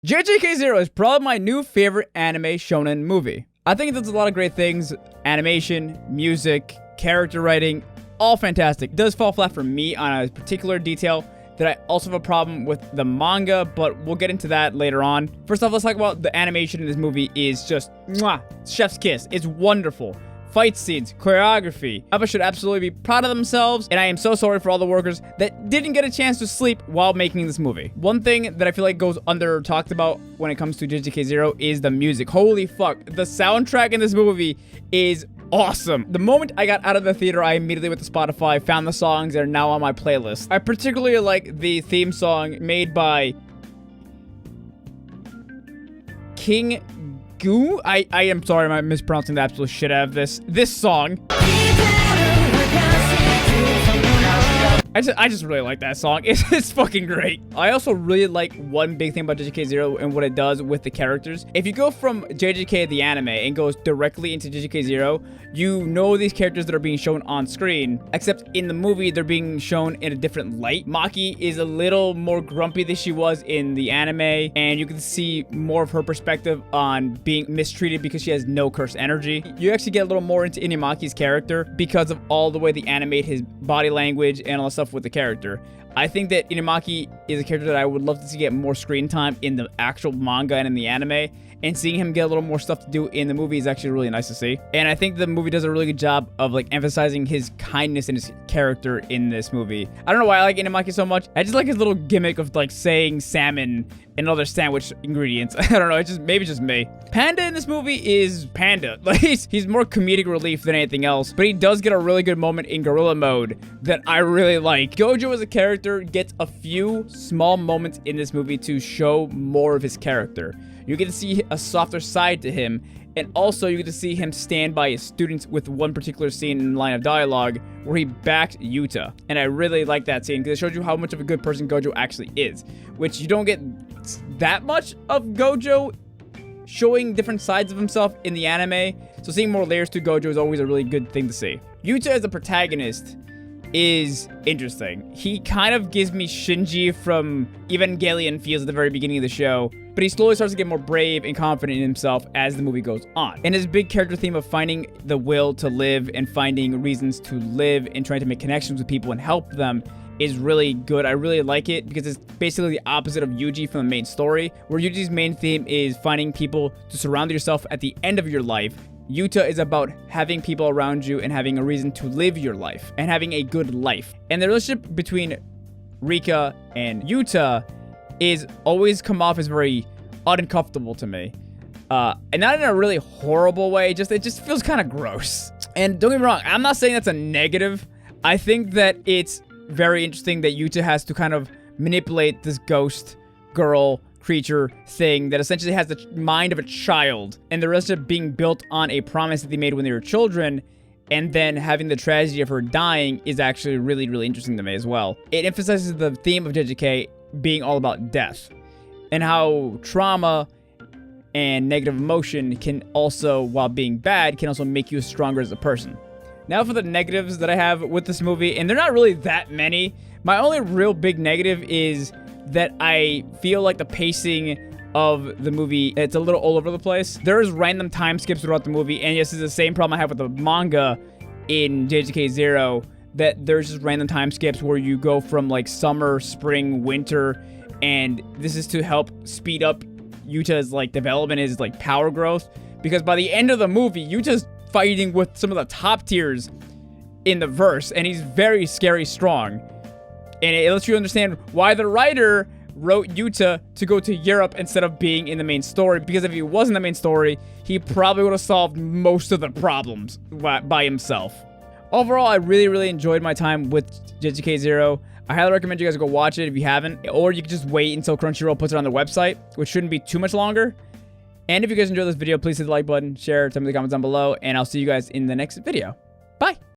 JJK Zero is probably my new favorite anime shonen movie. I think it does a lot of great things. Animation, music, character writing, all fantastic. It does fall flat for me on a particular detail that I also have a problem with the manga, but we'll get into that later on. First off, let's talk about the animation in this movie is just mwah, chef's kiss. It's wonderful. Fight scenes, choreography. Appa should absolutely be proud of themselves, and I am so sorry for all the workers that didn't get a chance to sleep while making this movie. One thing that I feel like goes under talked about when it comes to JJK Zero is the music. Holy fuck, the soundtrack in this movie is awesome. The moment I got out of the theater, I immediately went to Spotify, found the songs that are now on my playlist. I particularly like the theme song made by King Goo? I am sorry, I'm mispronouncing the absolute shit out of this song. I just really like that song. It's fucking great. I also really like one big thing about JJK Zero and what it does with the characters. If you go from JJK the anime and goes directly into JJK Zero, you know these characters that are being shown on screen, except in the movie, they're being shown in a different light. Maki is a little more grumpy than she was in the anime, and you can see more of her perspective on being mistreated because she has no cursed energy. You actually get a little more into Inimaki's character because of all the way they animate his body language and all the stuff with the character. I think that Inumaki is a character that I would love to see get more screen time in the actual manga and in the anime, and seeing him get a little more stuff to do in the movie is actually really nice to see. And I think the movie does a really good job of like emphasizing his kindness and his character in this movie. I don't know why I like Inumaki so much. I just like his little gimmick of like saying salmon and other sandwich ingredients. I don't know, it's just maybe just me. Panda in this movie is Panda. Like he's more comedic relief than anything else, but he does get a really good moment in gorilla mode that I really like. Gojo as a character gets a few small moments in this movie to show more of his character. You get to see a softer side to him, and also you get to see him stand by his students with one particular scene in line of dialogue where he backed Yuta. And I really like that scene because it shows you how much of a good person Gojo actually is, which you don't get that much of Gojo showing different sides of himself in the anime. So seeing more layers to Gojo is always a really good thing to see. Yuta as a protagonist is interesting. He kind of gives me Shinji from Evangelion feels at the very beginning of the show, but he slowly starts to get more brave and confident in himself as the movie goes on. And his big character theme of finding the will to live and finding reasons to live and trying to make connections with people and help them is really good. I really like it because it's basically the opposite of Yuji from the main story, where Yuji's main theme is finding people to surround yourself at the end of your life. Yuta is about having people around you and having a reason to live your life and having a good life. And the relationship between Rika and Yuta is always come off as very uncomfortable to me. And not in a really horrible way, it just feels kind of gross. And don't get me wrong, I'm not saying that's a negative. I think that it's very interesting that Yuta has to kind of manipulate this ghost girl creature thing that essentially has the mind of a child, and the relationship being built on a promise that they made when they were children, and then having the tragedy of her dying is actually really, really interesting to me as well. It emphasizes the theme of JJK being all about death, and how trauma and negative emotion can also, while being bad, can also make you stronger as a person. Now for the negatives that I have with this movie, and they're not really that many. My only real big negative is that I feel like the pacing of the movie, it's a little all over the place. There is random time skips throughout the movie, and yes, it's the same problem I have with the manga in JJK Zero, that there's just random time skips where you go from like summer, spring, winter, and this is to help speed up Yuta's like development, his like power growth, because by the end of the movie, Yuta's fighting with some of the top tiers in the verse, and he's very scary strong. And it lets you understand why the writer wrote Yuta to go to Europe instead of being in the main story. Because if he was in the main story, he probably would have solved most of the problems by himself. Overall, I really, really enjoyed my time with JJK Zero. I highly recommend you guys go watch it if you haven't. Or you can just wait until Crunchyroll puts it on their website, which shouldn't be too much longer. And if you guys enjoyed this video, please hit the like button, share, tell me in the comments down below, and I'll see you guys in the next video. Bye!